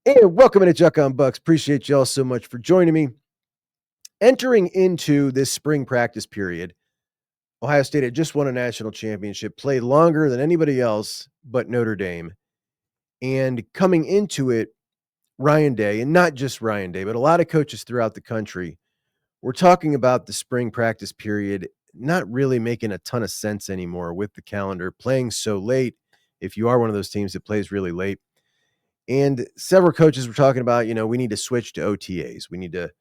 And welcome to Juck on Bucks. Appreciate you all so much for joining me. Entering into this spring practice period, Ohio State had just won a national championship, played longer than anybody else but Notre Dame. And coming into it, Ryan Day, and not just Ryan Day, but a lot of coaches throughout the country were talking about the spring practice period not really making a ton of sense anymore with the calendar, playing so late. If you are one of those teams that plays really late, and several coaches were talking about, we need to switch to OTAs. We need to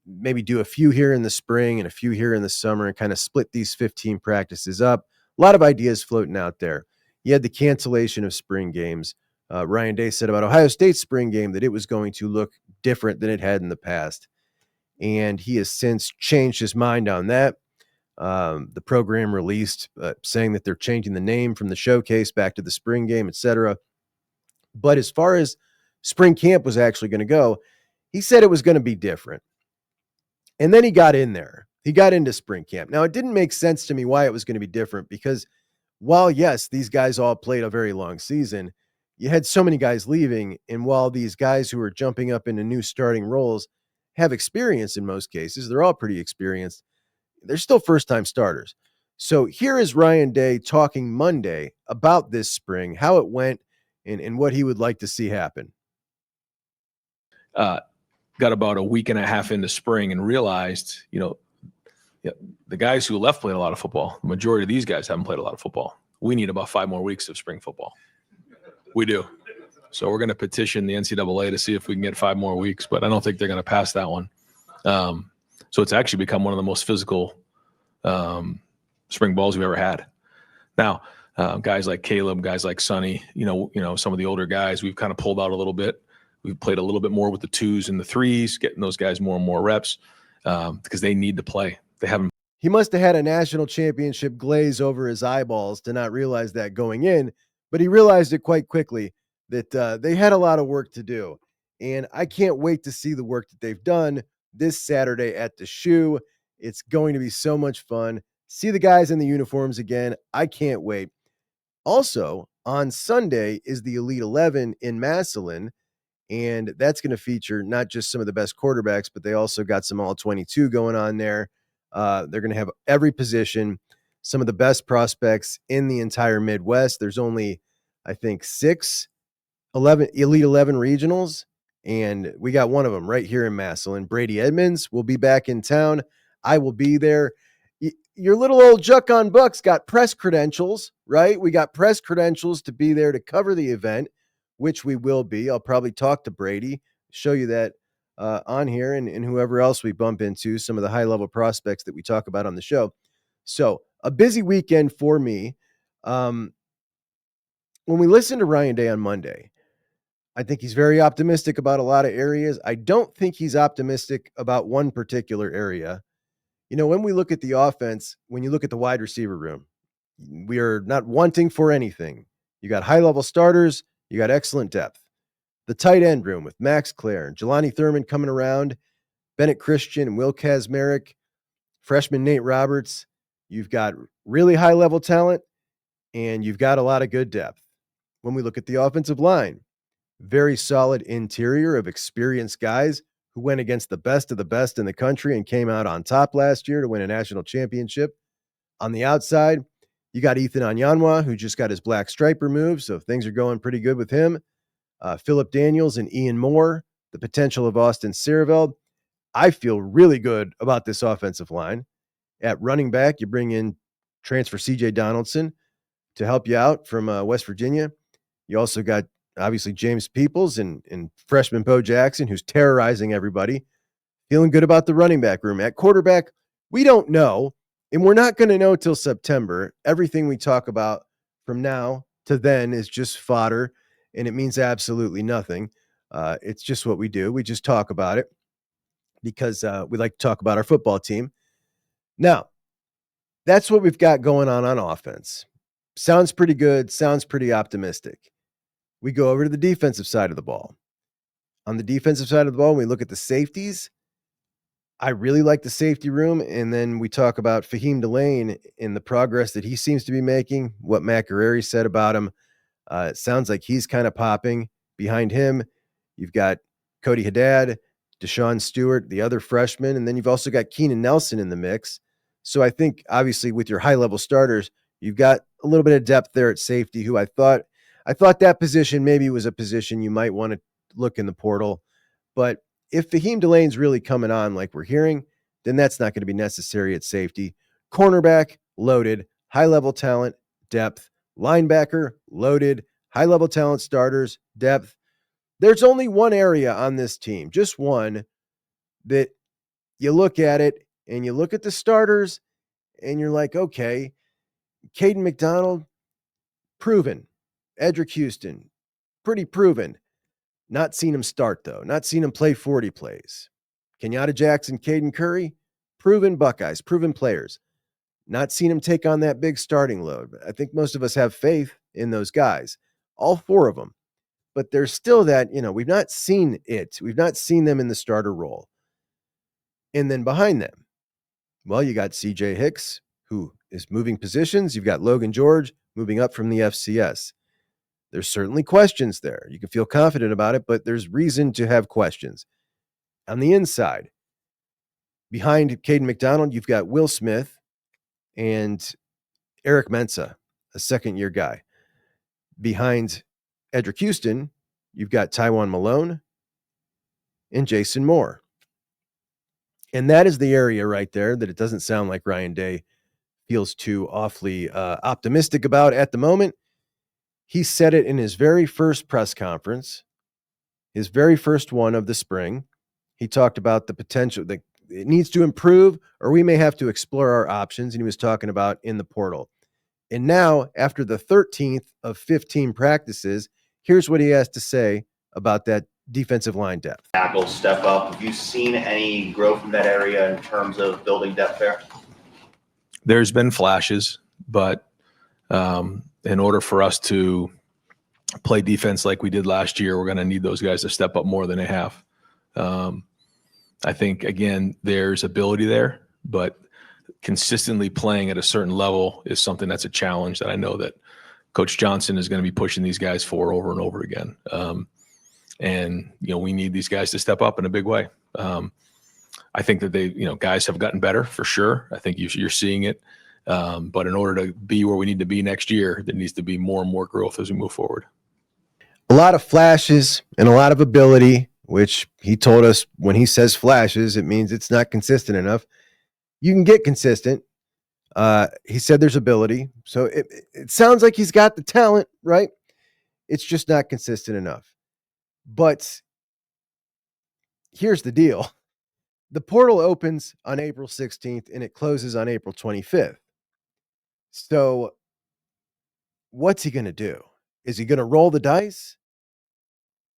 maybe do a few here in the spring and a few here in the summer and kind of split these 15 practices up. A lot of ideas floating out there. You had the cancellation of spring games. Ryan Day said about Ohio State's spring game that it was going to look different than it had in the past. And he has since changed his mind on that. The program released saying that they're changing the name from the showcase back to the spring game, etc. But as far as spring camp was actually going to go, he said it was going to be different. And then he got in there. He got into spring camp. Now, it didn't make sense to me why it was going to be different because while, yes, these guys all played a very long season, you had so many guys leaving. And while these guys who are jumping up into new starting roles have experience in most cases, they're all pretty experienced, they're still first-time starters. So here is Ryan Day talking Monday about this spring, how it went, and what he would like to see happen. Got about a week and a half into spring and realized, the guys who left played a lot of football. The majority of these guys haven't played a lot of football. We need about 5 more weeks of spring football. We do. So we're going to petition the NCAA to see if we can get 5 more weeks, but I don't think they're going to pass that one. So it's actually become one of the most physical spring balls we've ever had. Now, guys like Caleb, guys like Sonny, some of the older guys, we've kind of pulled out a little bit. We've played a little bit more with the 2s and the 3s, getting those guys more and more reps because they need to play. They haven't. He must have had a national championship glaze over his eyeballs to not realize that going in, but he realized it quite quickly that they had a lot of work to do. And I can't wait to see the work that they've done this Saturday at the Shoe. It's going to be so much fun. See the guys in the uniforms again. I can't wait. Also, on Sunday is the Elite 11 in Massillon. And that's going to feature not just some of the best quarterbacks, but they also got some all-22 going on there. They're going to have every position, some of the best prospects in the entire Midwest. There's only, I think, 11 Elite 11 regionals, and we got one of them right here in Massillon. Brady Edmonds will be back in town. I will be there. Your little old Juck on Bucks got press credentials, right? We got press credentials to be there to cover the event, which we will be. I'll probably talk to Brady, show you that on here, and whoever else we bump into, some of the high-level prospects that we talk about on the show. So a busy weekend for me. When we listen to Ryan Day on Monday, I think he's very optimistic about a lot of areas. I don't think he's optimistic about one particular area. When we look at the offense, when you look at the wide receiver room, we are not wanting for anything. You got high-level starters. You got excellent depth. The tight end room with Max Clare and Jelani Thurman coming around, Bennett Christian and Will Kazmarek, freshman Nate Roberts. You've got really high-level talent, and you've got a lot of good depth. When we look at the offensive line, very solid interior of experienced guys who went against the best of the best in the country and came out on top last year to win a national championship. On the outside, you got Ethan Anyanwa, who just got his black stripe removed, so things are going pretty good with him. Phillip Daniels and Ian Moore, the potential of Austin Siereveld. I feel really good about this offensive line. At running back, you bring in transfer CJ Donaldson to help you out from West Virginia. You also got, obviously, James Peoples and freshman Bo Jackson, who's terrorizing everybody. Feeling good about the running back room. At quarterback, we don't know, and we're not going to know till September. Everything we talk about from now to then is just fodder, and it means absolutely nothing. It's just what we do. We just talk about it because we like to talk about our football team. Now, that's what we've got going on offense. Sounds pretty good. Sounds pretty optimistic. We go over to the defensive side of the ball. On the defensive side of the ball, when we look at the safeties, I really like the safety room. And then we talk about Fahim Delane and the progress that he seems to be making, what Matt Guerreri said about him. It sounds like he's kind of popping. Behind him, You've got Cody Haddad, Deshaun Stewart, the other freshman, and then you've also got Keenan Nelson in the mix. So I think obviously with your high-level starters, you've got a little bit of depth there at safety, who I thought that position maybe was a position you might want to look in the portal. But if Faheem DeLane's really coming on like we're hearing, then that's not going to be necessary at safety. Cornerback, loaded, high-level talent, depth. Linebacker, loaded, high-level talent, starters, depth. There's only one area on this team, just one, that you look at it and you look at the starters and you're like, okay, Caden McDonald, proven. Edric Houston, pretty proven. Not seen him start, though. Not seen him play 40 plays. Kenyatta Jackson, Caden Curry, proven Buckeyes, proven players. Not seen him take on that big starting load. I think most of us have faith in those guys, all four of them. But there's still that, we've not seen it. We've not seen them in the starter role. And then behind them, well, you got CJ Hicks, who is moving positions. You've got Logan George moving up from the FCS. There's certainly questions there. You can feel confident about it, but there's reason to have questions. On the inside, behind Caden McDonald, you've got Will Smith and Eric Mensah, a second-year guy. Behind Edric Houston, you've got Tywan Malone and Jason Moore. And that is the area right there that it doesn't sound like Ryan Day feels too awfully optimistic about at the moment. He said it in his very first press conference, his very first one of the spring. He talked about the potential that it needs to improve, or we may have to explore our options. And he was talking about in the portal. And now, after the 13th of 15 practices, here's what he has to say about that defensive line depth. Tackles step up. Have you seen any growth in that area in terms of building depth there? There's been flashes, but in order for us to play defense like we did last year, we're going to need those guys to step up more than they have. I think, again, there's ability there, but consistently playing at a certain level is something that's a challenge that I know that Coach Johnson is going to be pushing these guys for over and over again. And we need these guys to step up in a big way. I think that guys have gotten better for sure. I think you're seeing it. But in order to be where we need to be next year, there needs to be more and more growth as we move forward. A lot of flashes and a lot of ability, which he told us when he says flashes, it means it's not consistent enough. You can get consistent. He said there's ability. So it sounds like he's got the talent, right? It's just not consistent enough. But here's the deal. The portal opens on April 16th and it closes on April 25th. So what's he going to do? Is he going to roll the dice?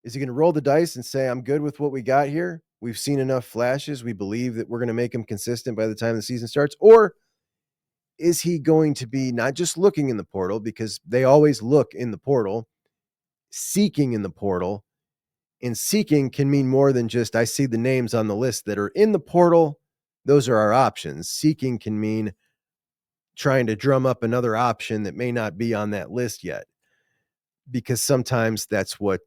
Is he going to roll the dice and say, I'm good with what we got here? We've seen enough flashes. We believe that we're going to make him consistent by the time the season starts. Or is he going to be not just looking in the portal, because they always look in the portal, seeking in the portal? And seeking can mean more than just, I see the names on the list that are in the portal. Those are our options. Seeking can mean trying to drum up another option that may not be on that list yet, because sometimes that's what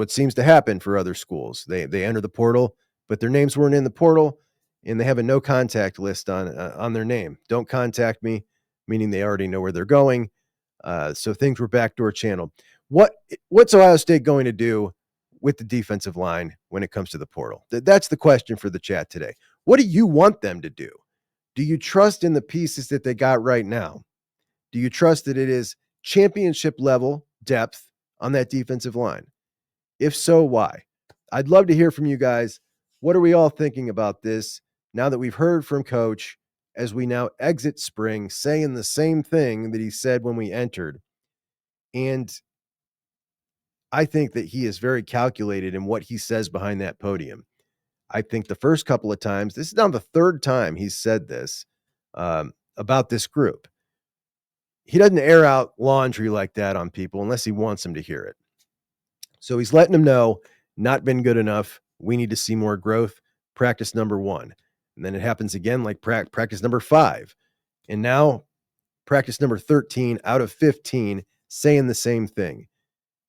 seems to happen for other schools. They enter the portal, but their names weren't in the portal, and they have a no contact list on their name. Don't contact me, meaning they already know where they're going. So things were backdoor channeled. What's Ohio State going to do with the defensive line when it comes to the portal? That's the question for the chat today. What do you want them to do? Do you trust in the pieces that they got right now? Do you trust that it is championship level depth on that defensive line? If so, why? I'd love to hear from you guys. What are we all thinking about this now that we've heard from Coach as we now exit spring, saying the same thing that he said when we entered? And I think that he is very calculated in what he says behind that podium. I think the first couple of times, this is now the third time he's said this about this group. He doesn't air out laundry like that on people unless he wants them to hear it. So he's letting them know, not been good enough. We need to see more growth. Practice number 1. And then it happens again, like practice number 5. And now practice number 13 out of 15 saying the same thing.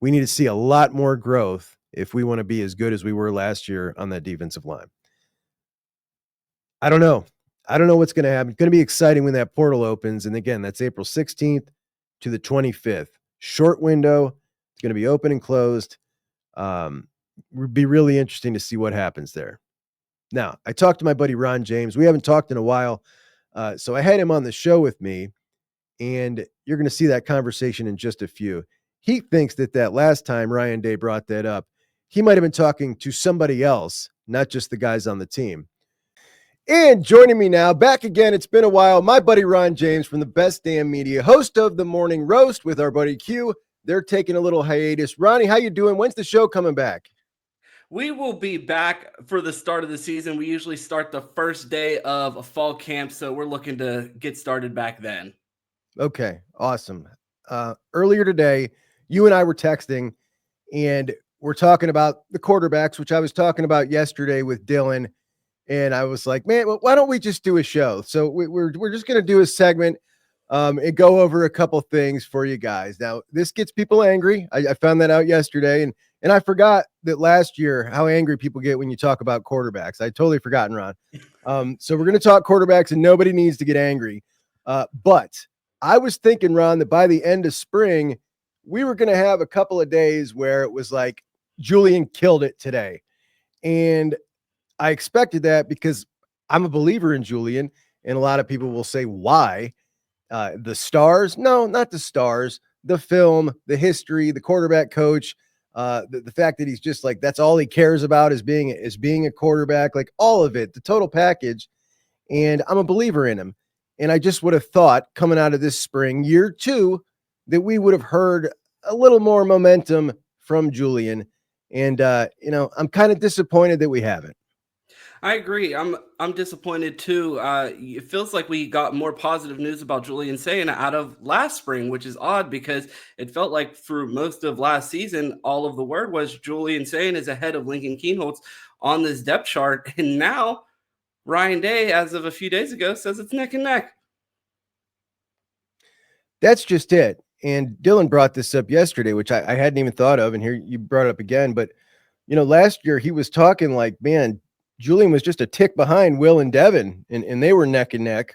We need to see a lot more growth if we want to be as good as we were last year on that defensive line. I don't know. I don't know what's going to happen. It's going to be exciting when that portal opens. And again, that's April 16th to the 25th. Short window. It's going to be open and closed. Would be really interesting to see what happens there. Now, I talked to my buddy Ron James. We haven't talked in a while. So I had him on the show with me, and you're going to see that conversation in just a few. He thinks that last time Ryan Day brought that up, he might have been talking to somebody else, not just the guys on the team. And joining me now, back again, it's been a while, my buddy Ron James from the Best Damn Media, host of The Morning Roast with our buddy Q. They're taking a little hiatus. Ronnie, how you doing? When's the show coming back? We will be back for the start of the season. We usually start the first day of a fall camp, so we're looking to get started back then. Okay, awesome. Earlier today, you and I were texting, and we're talking about the quarterbacks, which I was talking about yesterday with Dylan. And I was like, man, well, why don't we just do a show? So we're just going to do a segment and go over a couple things for you guys. Now, this gets people angry. I found that out yesterday. And I forgot that last year, how angry people get when you talk about quarterbacks. I totally forgotten, Ron. So we're going to talk quarterbacks, and nobody needs to get angry. But I was thinking, Ron, that by the end of spring, we were going to have a couple of days where it was like, Julian killed it today. And I expected that because I'm a believer in Julian, and a lot of people will say, why? The stars? No, not the stars. The film, the history, the quarterback coach, the fact that he's just like, that's all he cares about is being a quarterback, like all of it, the total package. And I'm a believer in him. And I just would have thought coming out of this spring, year 2, that we would have heard a little more momentum from Julian. And, I'm kind of disappointed that we haven't. I agree. I'm disappointed too. It feels like we got more positive news about Julian Sayin out of last spring, which is odd because it felt like through most of last season, all of the word was Julian Sayin is ahead of Lincoln Kienholz on this depth chart. And now Ryan Day, as of a few days ago, says it's neck and neck. That's just it. And Dylan brought this up yesterday, which I hadn't even thought of. And here you brought it up again. But, last year he was talking like, man, Julian was just a tick behind Will and Devin, and they were neck and neck.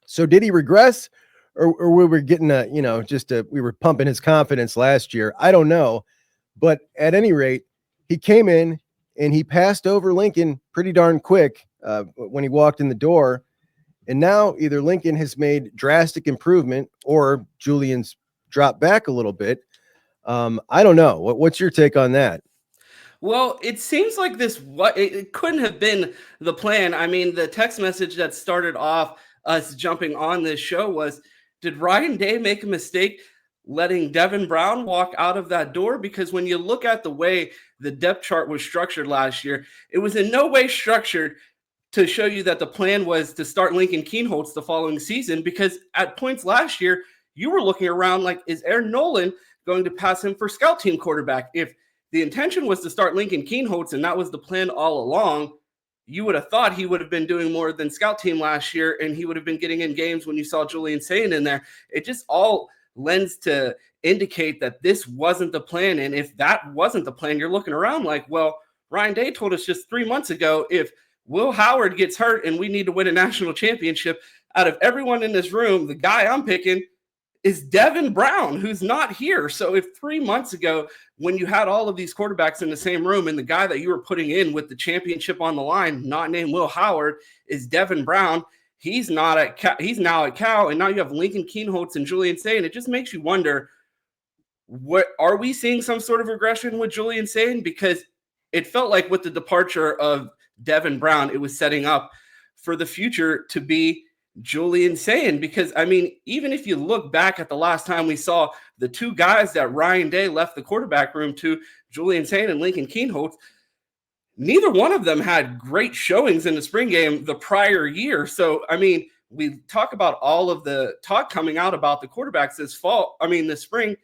So did he regress, or we were getting we were pumping his confidence last year? I don't know. But at any rate, he came in and he passed over Lincoln pretty darn quick when he walked in the door. And now either Lincoln has made drastic improvement or Julian's dropped back a little bit. I don't know. What's your take on that? Well, it seems like it couldn't have been the plan. I mean, the text message that started off us jumping on this show was, did Ryan Day make a mistake letting Devin Brown walk out of that door? Because when you look at the way the depth chart was structured last year, it was in no way structured to show you that the plan was to start Lincoln Kienholz the following season, because at points last year, you were looking around like, is Aaron Nolan going to pass him for scout team quarterback? If the intention was to start Lincoln Kienholz, and that was the plan all along, you would have thought he would have been doing more than scout team last year, and he would have been getting in games when you saw Julian Sayin in there. It just all lends to indicate that this wasn't the plan. And if that wasn't the plan, you're looking around like, well, Ryan Day told us just 3 months ago, if Will Howard gets hurt and we need to win a national championship, out of everyone in this room, the guy I'm picking is Devin Brown, who's not here. So if 3 months ago, when you had all of these quarterbacks in the same room and the guy that you were putting in with the championship on the line, not named Will Howard, is Devin Brown, he's now at Cal, and now you have Lincoln Kienholz and Julian Sayin. It just makes you wonder, what are we seeing some sort of regression with Julian Sayin? Because it felt like with the departure of Devin Brown, it was setting up for the future to be Julian Sayin. Because, I mean, even if you look back at the last time we saw the two guys that Ryan Day left the quarterback room to, Julian Sayin and Lincoln Kienholz, neither one of them had great showings in the spring game the prior year. So, I mean, we talk about all of the talk coming out about the quarterbacks this spring.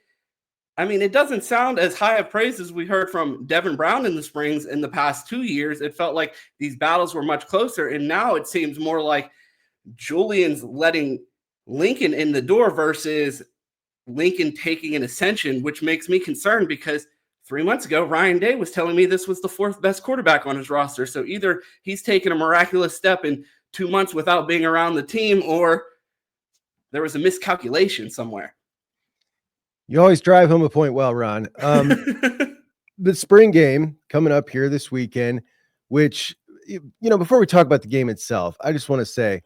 I mean, it doesn't sound as high of praise as we heard from Devin Brown in the springs in the past 2 years. It felt like these battles were much closer. And now it seems more like Julian's letting Lincoln in the door versus Lincoln taking an ascension, which makes me concerned because 3 months ago, Ryan Day was telling me this was the 4th best quarterback on his roster. So either he's taken a miraculous step in 2 months without being around the team, or there was a miscalculation somewhere. You always drive home a point well, Ron. The spring game coming up here this weekend, which, before we talk about the game itself, I just want to say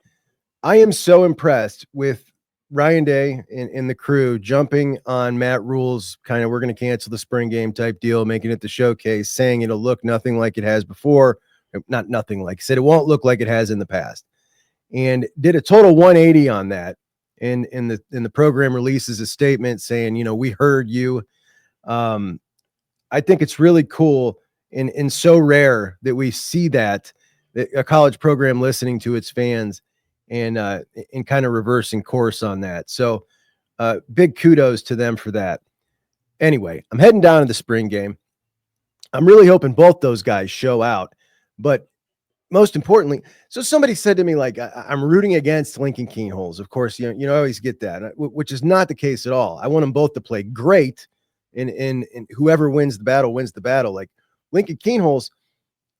I am so impressed with Ryan Day and the crew jumping on Matt Rule's kind of, we're going to cancel the spring game type deal, making it the showcase, saying it'll look nothing like it has before. Not nothing like, said it won't look like it has in the past, and did a total 180 on that. And in the program releases a statement saying, we heard you. I think it's really cool and so rare that we see that a college program listening to its fans and kind of reversing course on that. So big kudos to them for that. Anyway, I'm heading down to the spring game. I'm really hoping both those guys show out, but most importantly, so somebody said to me, like, I'm rooting against Lincoln Keenholz. Of course, you always get that, which is not the case at all. I want them both to play great, and whoever wins the battle wins the battle. Like Lincoln Keenholz,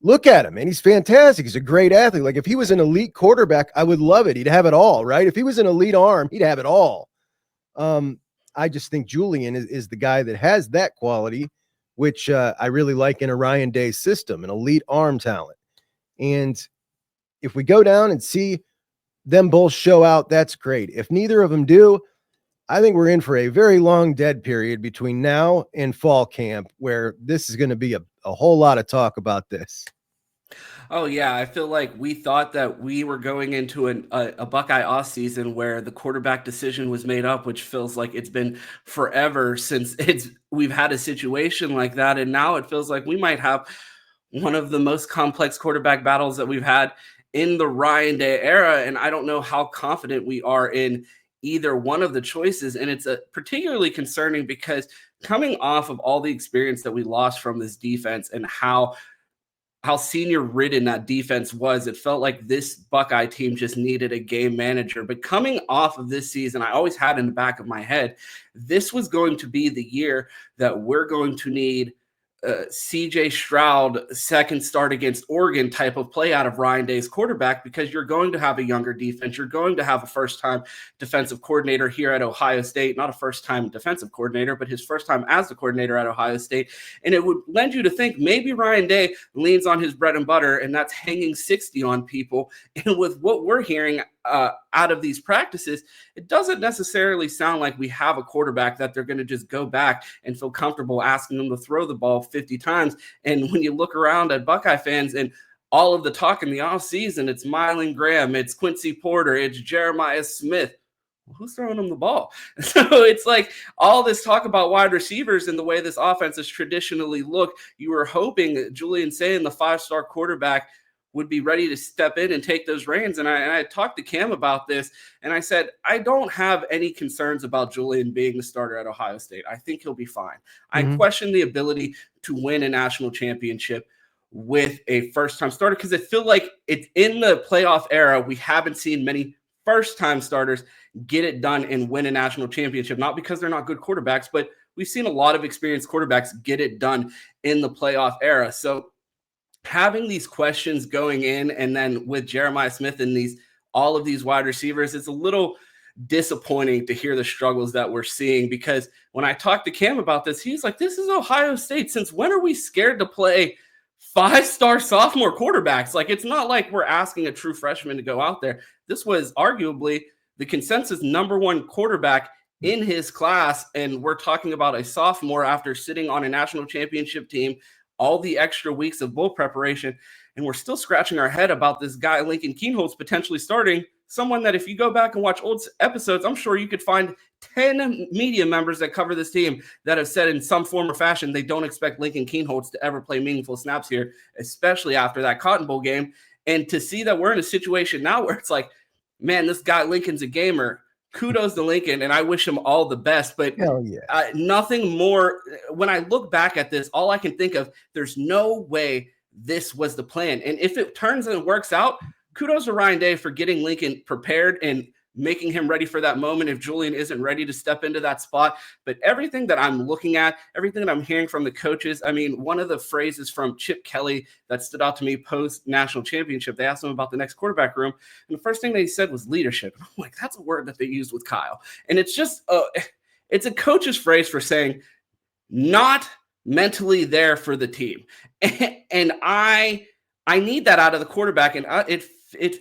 look at him, and he's fantastic. He's a great athlete. Like if he was an elite quarterback, I would love it. He'd have it all, right? If he was an elite arm, he'd have it all. I just think Julian is the guy that has that quality, which I really like in a Ryan Day system, an elite arm talent. And if we go down and see them both show out, that's great. If neither of them do, I think we're in for a very long dead period between now and fall camp, where this is going to be a whole lot of talk about this. Oh, yeah. I feel like we thought that we were going into a Buckeye off season where the quarterback decision was made up, which feels like it's been forever since we've had a situation like that. And now it feels like we might have one of the most complex quarterback battles that we've had in the Ryan Day era. And I don't know how confident we are in either one of the choices. And it's particularly concerning because coming off of all the experience that we lost from this defense and how senior ridden that defense was, it felt like this Buckeye team just needed a game manager. But coming off of this season, I always had in the back of my head, this was going to be the year that we're going to need CJ Stroud second start against Oregon type of play out of Ryan Day's quarterback, because you're going to have a younger defense. You're going to have a first-time defensive coordinator here at Ohio State, not a first-time defensive coordinator, but his first time as the coordinator at Ohio State. And it would lend you to think maybe Ryan Day leans on his bread and butter, and that's hanging 60 on people. And with what we're hearing out of these practices, it doesn't necessarily sound like we have a quarterback that they're going to just go back and feel comfortable asking them to throw the ball 50 times. And when you look around at Buckeye fans and all of the talk in the offseason, it's Mylan Graham, it's Quincy Porter, it's Jeremiah Smith. Well, who's throwing them the ball? So it's like all this talk about wide receivers and the way this offense has traditionally looked. You were hoping that Julian Sayin, the 5-star quarterback, would be ready to step in and take those reins. And I talked to Cam about this, and I said, I don't have any concerns about Julian being the starter at Ohio State. I think he'll be fine. I question the ability to win a national championship with a first-time starter, because I feel like it's in the playoff era, we haven't seen many first-time starters get it done and win a national championship, not because they're not good quarterbacks, but we've seen a lot of experienced quarterbacks get it done in the playoff era. So having these questions going in, and then with Jeremiah Smith and all of these wide receivers, it's a little disappointing to hear the struggles that we're seeing, because when I talked to Cam about this, he's like, this is Ohio State. Since when are we scared to play 5-star sophomore quarterbacks? Like, it's not like we're asking a true freshman to go out there. This was arguably the consensus #1 quarterback in his class, and we're talking about a sophomore after sitting on a national championship team, all the extra weeks of bowl preparation, and we're still scratching our head about this guy, Lincoln Keenholz, potentially starting, someone that if you go back and watch old episodes, I'm sure you could find 10 media members that cover this team that have said in some form or fashion they don't expect Lincoln Keenholz to ever play meaningful snaps here, especially after that Cotton Bowl game. And to see that we're in a situation now where it's like, man, this guy Lincoln's a gamer. Kudos to Lincoln, and I wish him all the best. But nothing more. When I look back at this, all I can think of, there's no way this was the plan. And if it turns and works out, kudos to Ryan Day for getting Lincoln prepared and making him ready for that moment if Julian isn't ready to step into that spot. But everything that I'm looking at, everything that I'm hearing from the coaches, I mean, one of the phrases from Chip Kelly that stood out to me post national championship, they asked him about the next quarterback room, and the first thing they said was leadership. I'm like, that's a word that they used with Kyle. And it's just, it's a coach's phrase for saying not mentally there for the team. And I need that out of the quarterback. And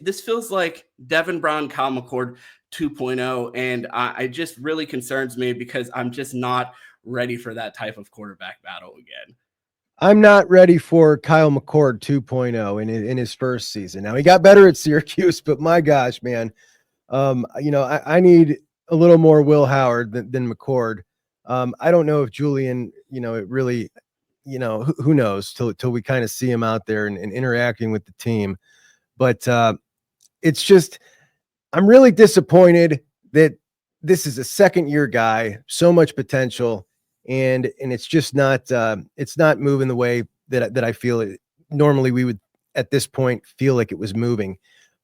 this feels like Devin Brown, Kyle McCord 2.0. And it just really concerns me because I'm just not ready for that type of quarterback battle again. I'm not ready for Kyle McCord 2.0 in his first season. Now, he got better at Syracuse, but my gosh, man, I need a little more Will Howard than McCord. I don't know if Julian, it really, who knows till we kind of see him out there and interacting with the team. But it's just, I'm really disappointed that this is a second-year guy, so much potential, and it's just not moving the way that I feel it. Normally we would at this point feel like it was moving.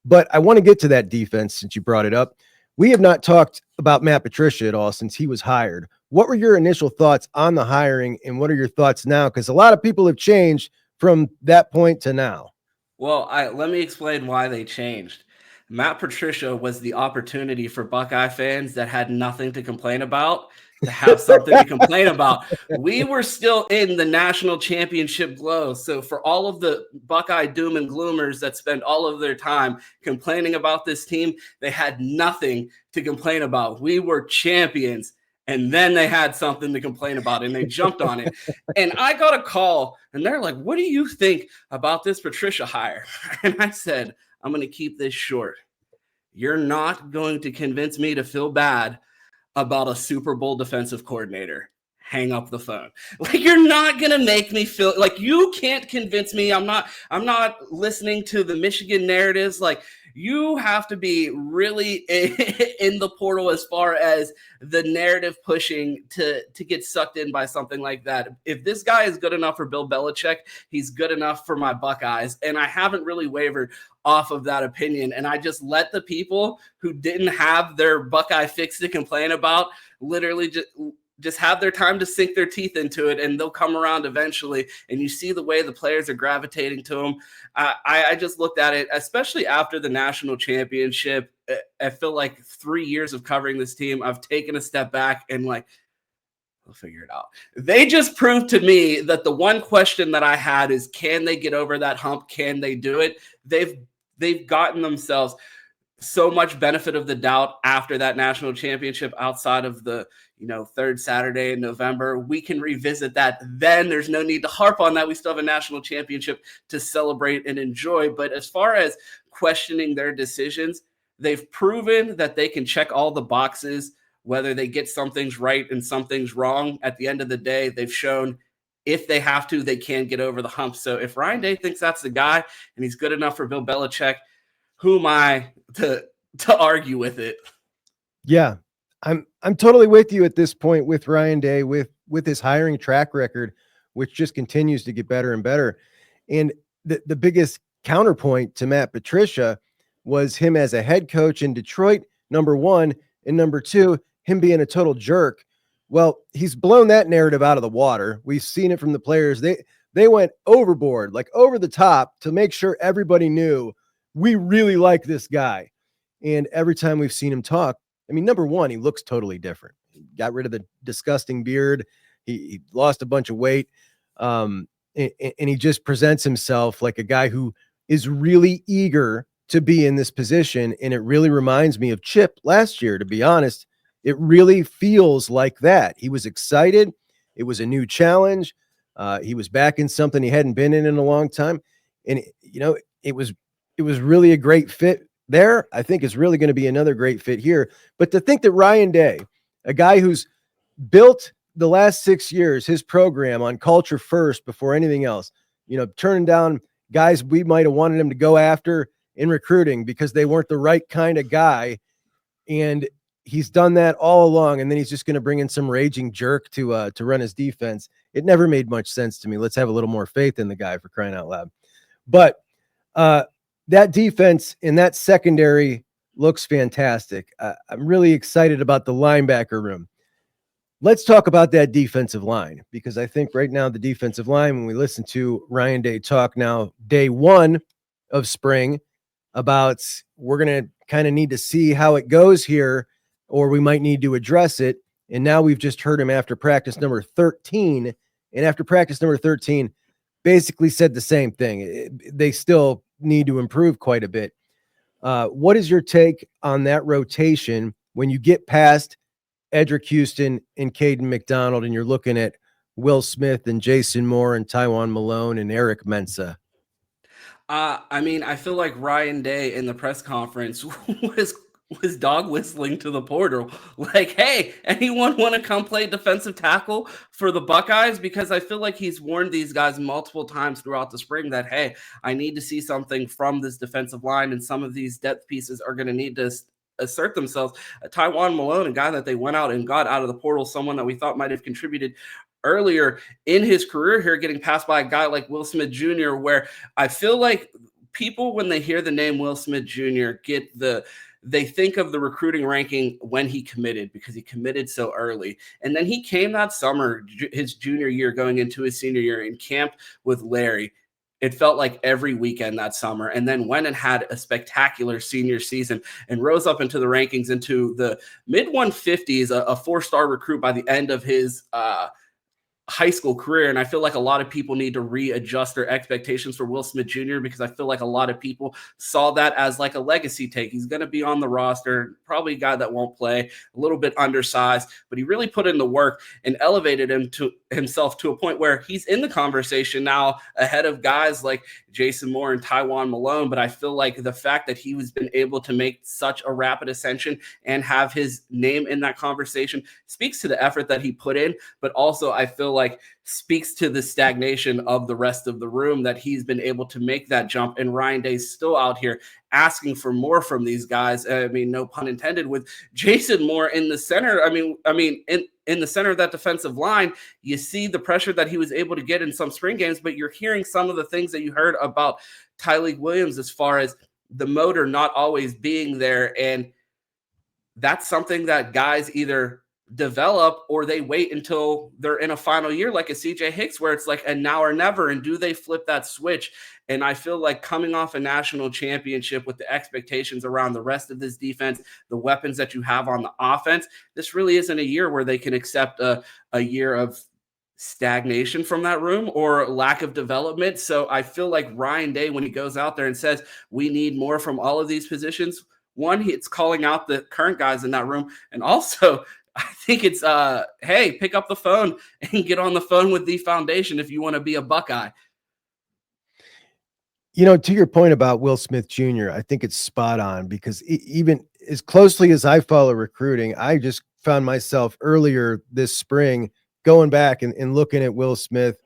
But I want to get to that defense since you brought it up. We have not talked about Matt Patricia at all since he was hired. What were your initial thoughts on the hiring, and what are your thoughts now? Because a lot of people have changed from that point to now. Well, let me explain why they changed. Matt Patricia was the opportunity for Buckeye fans that had nothing to complain about to have something to complain about. We were still in the national championship glow. So for all of the Buckeye doom and gloomers that spend all of their time complaining about this team, they had nothing to complain about. We were champions. And then they had something to complain about, and they jumped on it. And I got a call, and they're like, what do you think about this Patricia hire? And I said, I'm going to keep this short. You're not going to convince me to feel bad about a Super Bowl defensive coordinator. Hang up the phone. Like, you're not going to make me feel like you can't convince me. I'm not listening to the Michigan narratives. Like, you have to be really in the portal as far as the narrative pushing to get sucked in by something like that. If this guy is good enough for Bill Belichick, he's good enough for my Buckeyes. And I haven't really wavered off of that opinion. And I just let the people who didn't have their Buckeye fix to complain about literally just have their time to sink their teeth into it, and they'll come around eventually. And you see the way the players are gravitating to them. I just looked at it, especially after the national championship. I feel like 3 years of covering this team, I've taken a step back and like, we'll figure it out. They just proved to me that the one question that I had is, can they get over that hump? Can they do it? They've gotten themselves so much benefit of the doubt after that national championship outside of the third Saturday in November. We can revisit that then. There's no need to harp on that. We still have a national championship to celebrate and enjoy. But as far as questioning their decisions, they've proven that they can check all the boxes, whether they get some things right and some things wrong. At the end of the day, they've shown if they have to, they can get over the hump. So if Ryan Day thinks that's the guy and he's good enough for Bill Belichick, who am I to argue with it? Yeah, I'm totally with you at this point with Ryan Day, with his hiring track record, which just continues to get better and better. And the biggest counterpoint to Matt Patricia was him as a head coach in Detroit, number one, and number two, him being a total jerk. Well, he's blown that narrative out of the water. We've seen it from the players. They went overboard, like over the top, to make sure everybody knew we really like this guy. And every time we've seen him talk, I mean, number one, he looks totally different. He got rid of the disgusting beard. He lost a bunch of weight. And he just presents himself like a guy who is really eager to be in this position. And it really reminds me of Chip last year, to be honest. It really feels like that. He was excited. It was a new challenge. He was back in something he hadn't been in a long time. And, it was really a great fit there. I think it's really going to be another great fit here. But to think that Ryan Day, a guy who's built the last 6 years, his program on culture first before anything else, turning down guys we might have wanted him to go after in recruiting because they weren't the right kind of guy. And he's done that all along. And then he's just going to bring in some raging jerk to run his defense. It never made much sense to me. Let's have a little more faith in the guy, for crying out loud. But that defense in that secondary looks fantastic. I'm really excited about the linebacker room. Let's talk about that defensive line, because I think right now the defensive line, when we listen to Ryan Day talk now, day one of spring, about we're going to kind of need to see how it goes here, or we might need to address it. And now we've just heard him after practice number 13. And after practice number 13, basically said the same thing. They still need to improve quite a bit. What is your take on that rotation when you get past Edric Houston and Caden McDonald and you're looking at Will Smith and Jason Moore and Tywan Malone and Eric Mensah? I mean, I feel like Ryan Day in the press conference was dog whistling to the portal, like, "Hey, anyone want to come play defensive tackle for the Buckeyes?" Because I feel like he's warned these guys multiple times throughout the spring that, hey, I need to see something from this defensive line, and some of these depth pieces are going to need to assert themselves. Tywan Malone, a guy that they went out and got out of the portal, someone that we thought might have contributed earlier in his career here, getting passed by a guy like Will Smith Jr., where I feel like people, when they hear the name Will Smith Jr., they think of the recruiting ranking when he committed, because he committed so early. And then he came that summer, his junior year, going into his senior year, in camp with Larry. It felt like every weekend that summer, and then went and had a spectacular senior season and rose up into the rankings into the mid 150s, a 4-star recruit by the end of his high school career. And I feel like a lot of people need to readjust their expectations for Will Smith Jr., because I feel like a lot of people saw that as like a legacy take. He's going to be on the roster, probably a guy that won't play, a little bit undersized, but he really put in the work and elevated himself to a point where he's in the conversation now ahead of guys like Jason Moore and Tywan Malone. But I feel like the fact that he has been able to make such a rapid ascension and have his name in that conversation speaks to the effort that he put in, but also I feel like speaks to the stagnation of the rest of the room, that he's been able to make that jump. And Ryan Day's still out here asking for more from these guys. I mean, no pun intended, with Jason Moore in the center. I mean, in the center of that defensive line, you see the pressure that he was able to get in some spring games, but you're hearing some of the things that you heard about Tyleik Williams as far as the motor not always being there. And that's something that guys either develop or they wait until they're in a final year, like a CJ Hicks, where it's like a now or never. And do they flip that switch? And I feel like coming off a national championship with the expectations around the rest of this defense, the weapons that you have on the offense, this really isn't a year where they can accept a year of stagnation from that room or lack of development. So I feel like Ryan Day, when he goes out there and says we need more from all of these positions, one, it's calling out the current guys in that room. And also, I think it's, hey, pick up the phone and get on the phone with the foundation if you want to be a Buckeye. You know, to your point about Will Smith Jr., I think it's spot on, because even as closely as I follow recruiting, I just found myself earlier this spring going back and looking at Will Smith,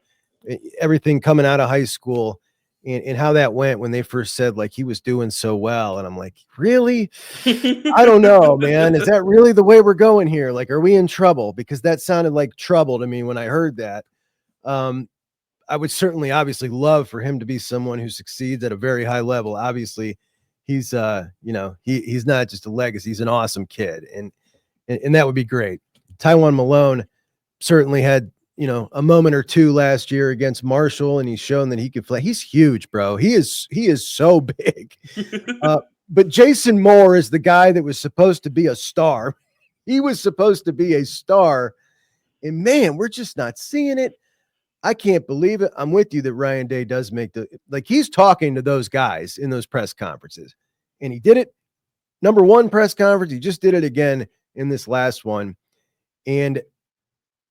everything coming out of high school, and how that went when they first said like he was doing so well. And I'm like, really? I don't know, man. Is that really the way we're going here? Like, are we in trouble? Because that sounded like trouble to me when I heard that. I would certainly obviously love for him to be someone who succeeds at a very high level. Obviously he's he's not just a legacy, he's an awesome kid. And that would be great. Tywan Malone certainly had, a moment or two last year against Marshall, and he's shown that he could play. He's huge, bro. He is so big. But Jason Moore is the guy that was supposed to be a star. He was supposed to be a star, and man, we're just not seeing it. I can't believe it. I'm with you that Ryan Day does make he's talking to those guys in those press conferences, and he did it. Number one press conference, he just did it again in this last one. And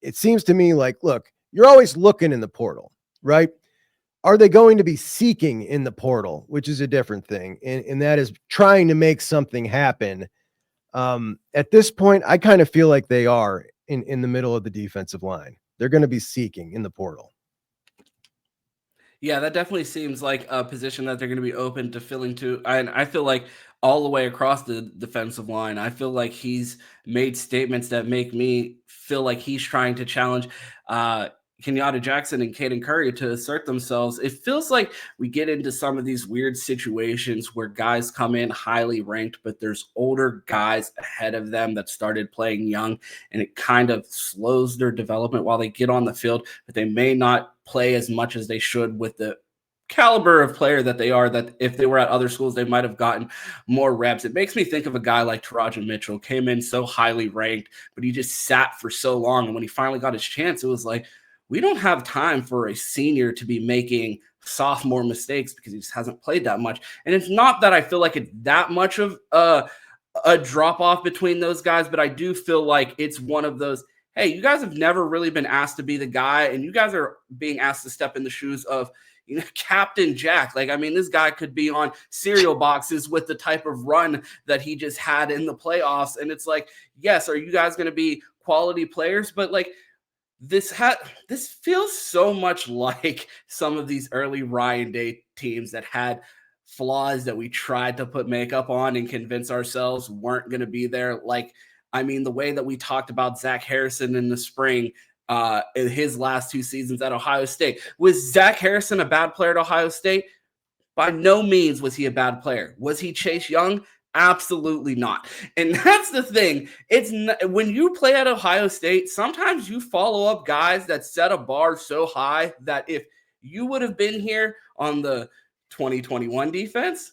it seems to me like, look, you're always looking in the portal, right? Are they going to be seeking in the portal, which is a different thing? And that is trying to make something happen. At this point, I kind of feel like they are in the middle of the defensive line. They're going to be seeking in the portal. Yeah, that definitely seems like a position that they're going to be open to filling to. And I feel like all the way across the defensive line, I feel like he's made statements that make me feel like he's trying to challenge Kenyatta Jackson and Caden Curry to assert themselves. It feels like we get into some of these weird situations where guys come in highly ranked, but there's older guys ahead of them that started playing young, and it kind of slows their development while they get on the field, but they may not play as much as they should with the caliber of player that they are, that if they were at other schools, they might have gotten more reps. It makes me think of a guy like Taraja Mitchell, came in so highly ranked, but he just sat for so long. And when he finally got his chance, it was like, we don't have time for a senior to be making sophomore mistakes because he just hasn't played that much. And it's not that I feel like it's that much of a drop off between those guys, but I do feel like it's one of those, hey, you guys have never really been asked to be the guy, and you guys are being asked to step in the shoes of, you know, Captain Jack. Like, I mean, this guy could be on cereal boxes with the type of run that he just had in the playoffs. And it's like, yes, are you guys going to be quality players? But like, this feels so much like some of these early Ryan Day teams that had flaws that we tried to put makeup on and convince ourselves weren't going to be there. Like, I mean, the way that we talked about Zach Harrison in the spring, in his last 2 seasons at Ohio State. Was Zach Harrison a bad player at Ohio State? By no means was he a bad player. Was he Chase Young? Absolutely not. And that's the thing. It's not, when you play at Ohio State, sometimes you follow up guys that set a bar so high that if you would have been here on the 2021 defense,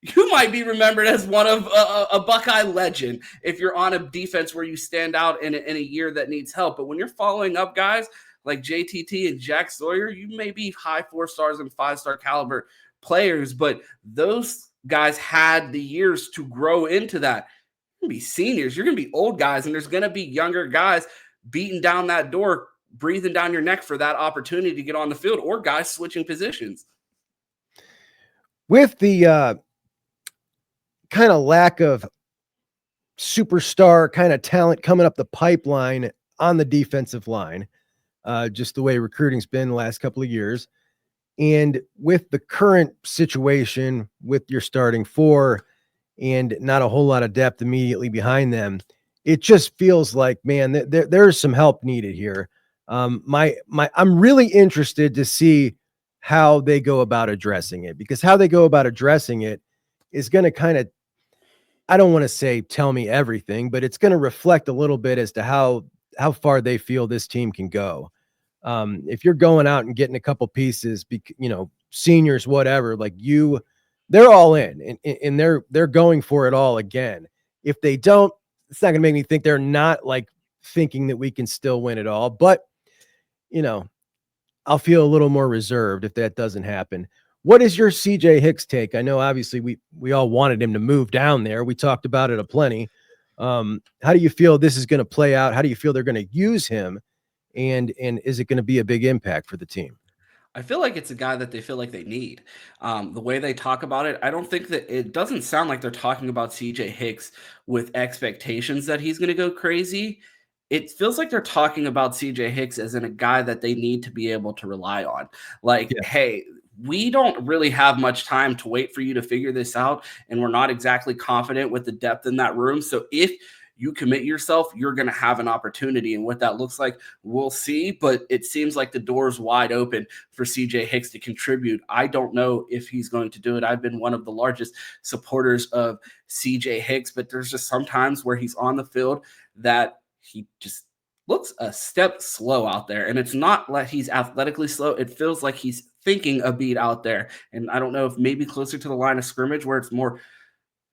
you might be remembered as one of a Buckeye legend if you're on a defense where you stand out in a year that needs help. But when you're following up guys like JTT and Jack Sawyer, you may be high 4 stars and 5-star caliber players, but those guys had the years to grow into that. You're going to be seniors. You're going to be old guys, and there's going to be younger guys beating down that door, breathing down your neck for that opportunity to get on the field, or guys switching positions. With the kind of lack of superstar kind of talent coming up the pipeline on the defensive line, just the way recruiting's been the last couple of years, and with the current situation with your starting 4 and not a whole lot of depth immediately behind them, it just feels like, man, there's some help needed here. I'm really interested to see how they go about addressing it, because how they go about addressing it is going to kind of, I don't want to say tell me everything, but it's going to reflect a little bit as to how far they feel this team can go. If you're going out and getting a couple pieces, you know, seniors, whatever, like they're all in and they're going for it all again. If they don't, it's not going to make me think they're not like thinking that we can still win it all, but you know, I'll feel a little more reserved if that doesn't happen. What is your CJ Hicks take? I know obviously we all wanted him to move down there. We talked about it aplenty. How do you feel this is going to play out? How do you feel they're going to use him? And is it going to be a big impact for the team? I feel like it's a guy that they feel like they need. The way they talk about it, I don't think that it doesn't sound like they're talking about CJ Hicks with expectations that he's going to go crazy. It feels like they're talking about CJ Hicks as in a guy that they need to be able to rely on. Like, Yeah. Hey, we don't really have much time to wait for you to figure this out, and we're not exactly confident with the depth in that room. So if you commit yourself, you're going to have an opportunity. And what that looks like, we'll see. But it seems like the door's wide open for CJ Hicks to contribute. I don't know if he's going to do it. I've been one of the largest supporters of CJ Hicks, but there's just sometimes where he's on the field that he just looks a step slow out there. And it's not like he's athletically slow. It feels like he's thinking a beat out there. And I don't know if maybe closer to the line of scrimmage where it's more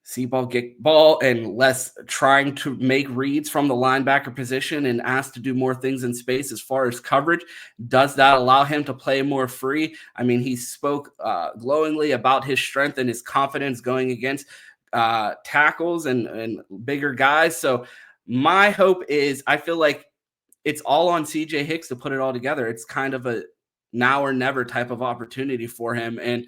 see ball, get ball, and less trying to make reads from the linebacker position and asked to do more things in space as far as coverage. Does that allow him to play more free? I mean, he spoke glowingly about his strength and his confidence going against tackles and bigger guys. So my hope is, I feel like it's all on CJ Hicks to put it all together. It's kind of a now or never type of opportunity for him. And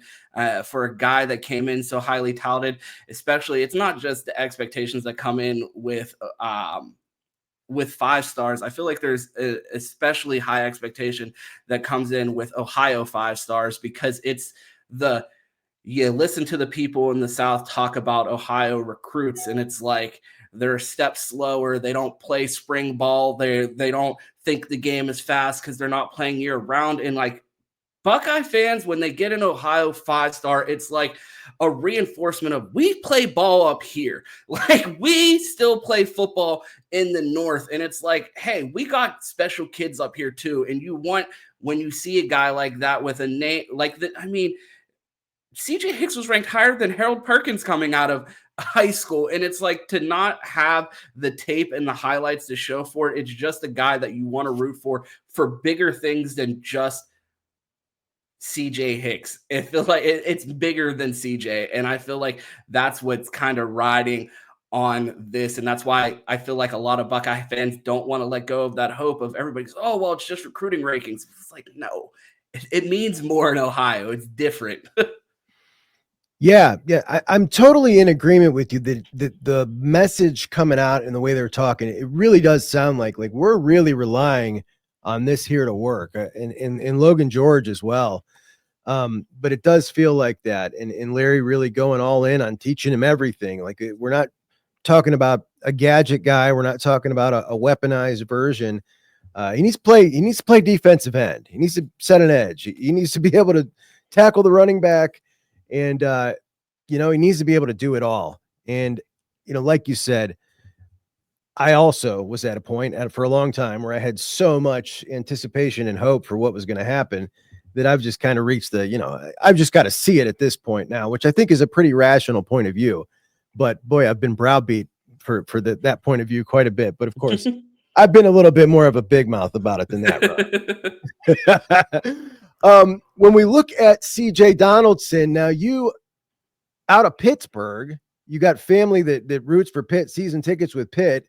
for a guy that came in so highly touted, especially, it's not just the expectations that come in with 5 stars. I feel like there's a especially high expectation that comes in with Ohio 5 stars, because it's you listen to the people in the South talk about Ohio recruits, and it's like, they're a step slower. They don't play spring ball. They don't think the game is fast because they're not playing year round. And like Buckeye fans, when they get an Ohio 5-star, it's like a reinforcement of we play ball up here. Like we still play football in the North. And it's like, hey, we got special kids up here too. And you want, when you see a guy like that with a name like that, I mean, CJ Hicks was ranked higher than Harold Perkins coming out of high school. And it's like, to not have the tape and the highlights to show for it, it's just a guy that you want to root for bigger things than just CJ Hicks. It feels like it's bigger than CJ. And I feel like that's what's kind of riding on this. And that's why I feel like a lot of Buckeye fans don't want to let go of that hope of everybody's, oh, well, it's just recruiting rankings. It's like, no, it means more in Ohio. It's different. Yeah, I'm totally in agreement with you that the message coming out and the way they're talking, it really does sound like we're really relying on this here to work, and Logan George as well. But it does feel like that, and Larry really going all in on teaching him everything. Like, we're not talking about a gadget guy. We're not talking about a weaponized version. He needs to play defensive end. He needs to set an edge. He needs to be able to tackle the running back. And, he needs to be able to do it all. And, like you said, I also was at a point for a long time where I had so much anticipation and hope for what was going to happen that I've just kind of reached I've just got to see it at this point now, which I think is a pretty rational point of view. But boy, I've been browbeat for that point of view quite a bit. But of course, I've been a little bit more of a big mouth about it than that. When we look at CJ Donaldson, now you out of Pittsburgh, you got family that roots for Pitt, season tickets with Pitt.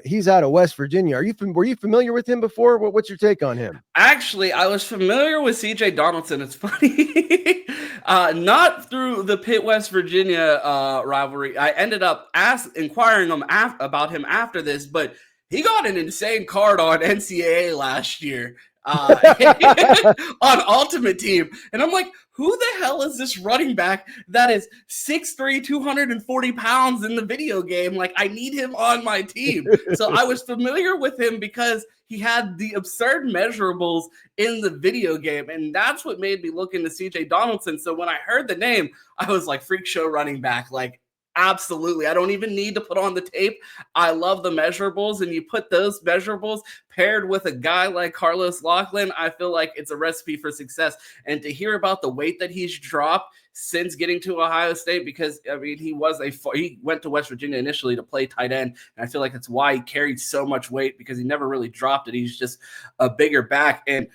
He's out of West Virginia. Were you familiar with him before? What's your take on him? Actually, I was familiar with CJ Donaldson. It's funny. Not through the Pitt West Virginia rivalry. I ended up inquiring about him after this, but he got an insane card on NCAA last year. On Ultimate Team. And I'm like, who the hell is this running back that is 6'3", 240 pounds in the video game? Like, I need him on my team. So I was familiar with him because he had the absurd measurables in the video game. And that's what made me look into CJ Donaldson. So when I heard the name, I was like, freak show running back. Like, absolutely. I don't even need to put on the tape. I love the measurables, and you put those measurables paired with a guy like Carlos Loughlin, I feel like it's a recipe for success. And to hear about the weight that he's dropped since getting to Ohio State, because I mean, he went to West Virginia initially to play tight end, and I feel like that's why he carried so much weight, because he never really dropped it. He's just a bigger back. And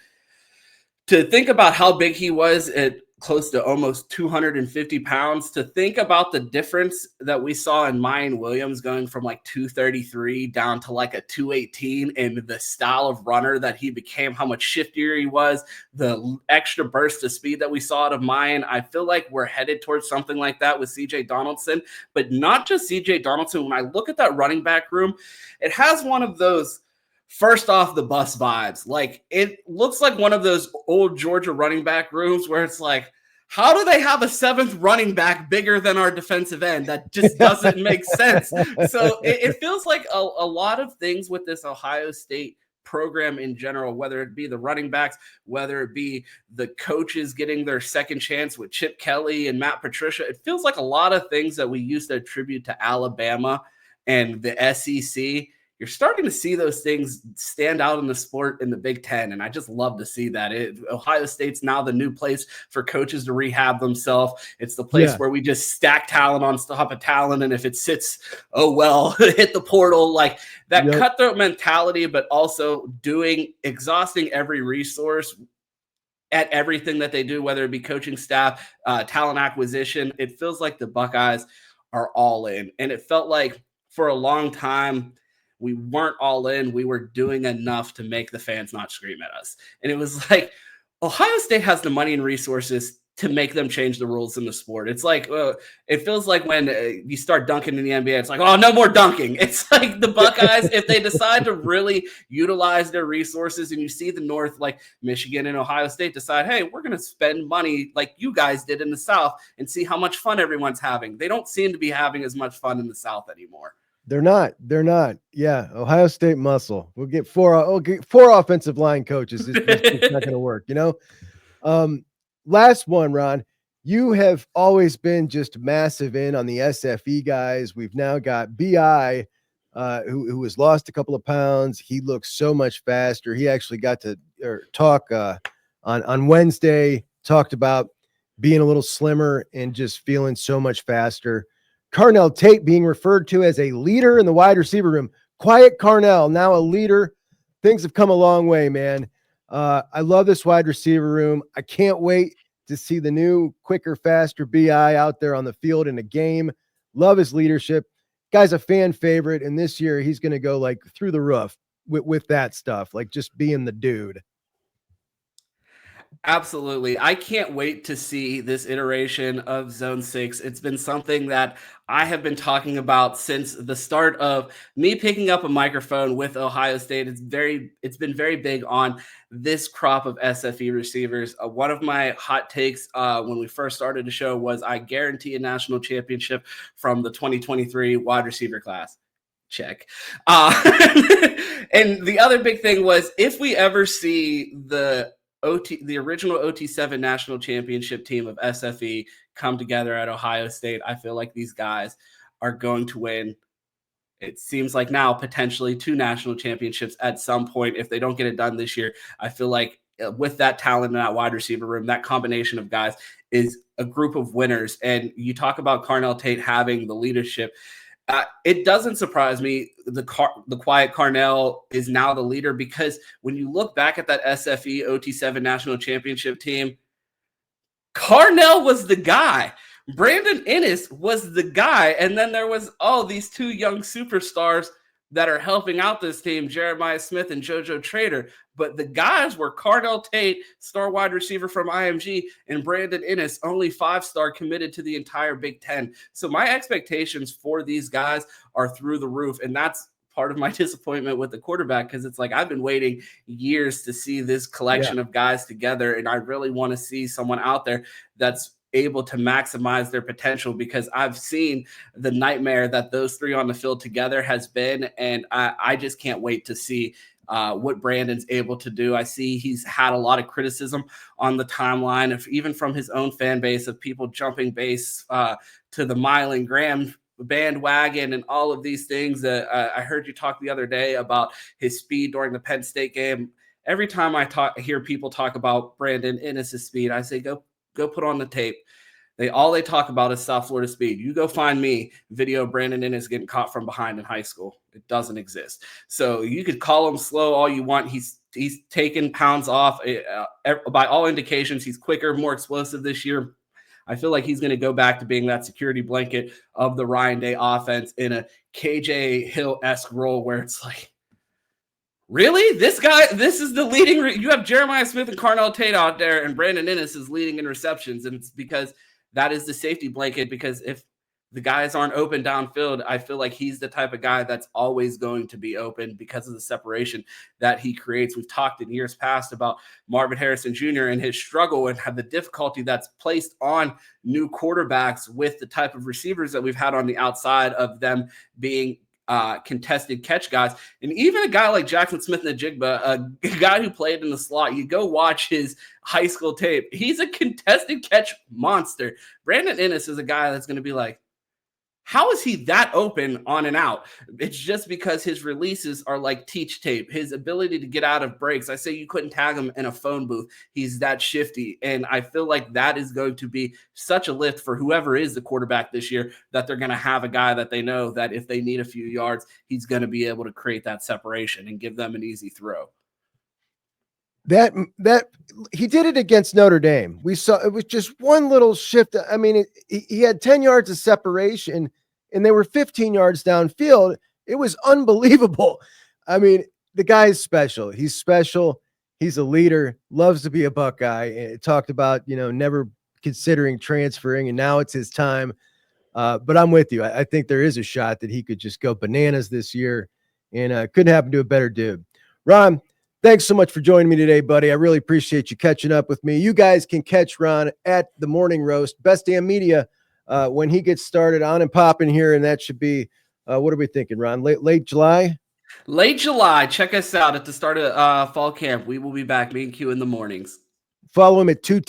to think about how big he was at close to almost 250 pounds, to think about the difference that we saw in Mayan Williams going from like 233 down to like a 218, and the style of runner that he became, how much shiftier he was, the extra burst of speed that we saw out of Mayan. I feel like we're headed towards something like that with CJ Donaldson, but not just CJ Donaldson. When I look at that running back room, it has one of those first off the bus vibes. Like, it looks like one of those old Georgia running back rooms where it's like, how do they have a seventh running back bigger than our defensive end? That just doesn't make sense. So it feels like a lot of things with this Ohio State program in general, whether it be the running backs, whether it be the coaches getting their second chance with Chip Kelly and Matt Patricia. It feels like a lot of things that we used to attribute to Alabama and the SEC. You're starting to see those things stand out in the sport in the Big Ten, and I just love to see that. Ohio State's now the new place for coaches to rehab themselves. It's the place where we just stack talent on top of talent, and if it sits, oh well, hit the portal. Like that cutthroat mentality, but also exhausting every resource at everything that they do, whether it be coaching staff, talent acquisition. It feels like the Buckeyes are all in, and it felt like for a long time we weren't all in. We were doing enough to make the fans not scream at us. And it was like, Ohio State has the money and resources to make them change the rules in the sport. It's like, it feels like when you start dunking in the NBA, it's like, oh, no more dunking. It's like the Buckeyes, if they decide to really utilize their resources, and you see the North, like Michigan and Ohio State, decide, hey, we're going to spend money like you guys did in the South and see how much fun everyone's having. They don't seem to be having as much fun in the South anymore. They're not. They're not. Yeah, Ohio State muscle. We'll get four offensive line coaches. It's not going to work, you know? Last one, Ron. You have always been just massive in on the SFE guys. We've now got BI, who has lost a couple of pounds. He looks so much faster. He actually got to talk on Wednesday, talked about being a little slimmer and just feeling so much faster. Carnell Tate being referred to as a leader in the wide receiver room. Quiet Carnell, now a leader. Things have come a long way, man. I love this wide receiver room. I can't wait to see the new, quicker, faster BI out there on the field in a game. Love his leadership. Guy's a fan favorite, and this year he's going to go like through the roof with that stuff, like just being the dude. Absolutely. I can't wait to see this iteration of Zone 6. It's been something that I have been talking about since the start of me picking up a microphone with Ohio State. It's been very big on this crop of SFE receivers. One of my hot takes when we first started the show was I guarantee a national championship from the 2023 wide receiver class. Check. And the other big thing was if we ever see the original OT7 national championship team of SFE come together at Ohio State, I feel like these guys are going to win. It seems like now potentially 2 national championships at some point. If they don't get it done this year, I feel like with that talent in that wide receiver room, that combination of guys is a group of winners. And you talk about Carnell Tate having the leadership. It doesn't surprise me the quiet Carnell is now the leader, because when you look back at that SFE OT7 national championship team, Carnell was the guy. Brandon Ennis was the guy. And then there was these 2 young superstars that are helping out this team, Jeremiah Smith and JoJo Trader. But the guys were Carnell Tate, star wide receiver from IMG, and Brandon Ennis, only 5-star committed to the entire Big Ten. So my expectations for these guys are through the roof. And that's part of my disappointment with the quarterback, because it's like I've been waiting years to see this collection of guys together. And I really want to see someone out there that's able to maximize their potential, because I've seen the nightmare that those 3 on the field together has been. And I just can't wait to see what Brandon's able to do. I see he's had a lot of criticism on the timeline, even from his own fan base, of people jumping base to the Mylan Graham bandwagon and all of these things. That I heard you talk the other day about his speed during the Penn State game. Every time I hear people talk about Brandon Ennis' speed, I say, go put on the tape. They talk about is South Florida speed. You go find me video of Brandon Ennis getting caught from behind in high school. It doesn't exist. So you could call him slow all you want. He's taken pounds off. By all indications, he's quicker, more explosive this year. I feel like he's going to go back to being that security blanket of the Ryan Day offense in a KJ Hill-esque role, where it's like, really? This guy, this is the leading. You have Jeremiah Smith and Carnell Tate out there, and Brandon Ennis is leading in receptions. And it's because that is the safety blanket, because if the guys aren't open downfield, I feel like he's the type of guy that's always going to be open because of the separation that he creates. We've talked in years past about Marvin Harrison Jr. and his struggle and have the difficulty that's placed on new quarterbacks with the type of receivers that we've had on the outside of them being contested catch guys. And even a guy like Jackson Smith-Njigba, a guy who played in the slot, you go watch his high school tape, he's a contested catch monster. Brandon Ennis is a guy that's going to be like, how is he that open on and out? It's just because his releases are like teach tape. His ability to get out of breaks. I say you couldn't tag him in a phone booth. He's that shifty. And I feel like that is going to be such a lift for whoever is the quarterback this year, that they're going to have a guy that they know that if they need a few yards, he's going to be able to create that separation and give them an easy throw. That he did it against Notre Dame. We saw it was just one little shift. I mean, he had 10 yards of separation and they were 15 yards downfield. It was unbelievable. I mean, the guy is special. He's special. He's a leader, loves to be a Buckeye. It talked about, never considering transferring, and now it's his time. But I'm with you. I think there is a shot that he could just go bananas this year, and couldn't happen to a better dude. Ron, thanks so much for joining me today, buddy. I really appreciate you catching up with me. You guys can catch Ron at the Morning Roast, Best Damn Media, when he gets started on and popping here, and that should be What are we thinking, Ron? Late July? Late July. Check us out at the start of fall camp. We will be back. Me and Q in the mornings. Follow him at 2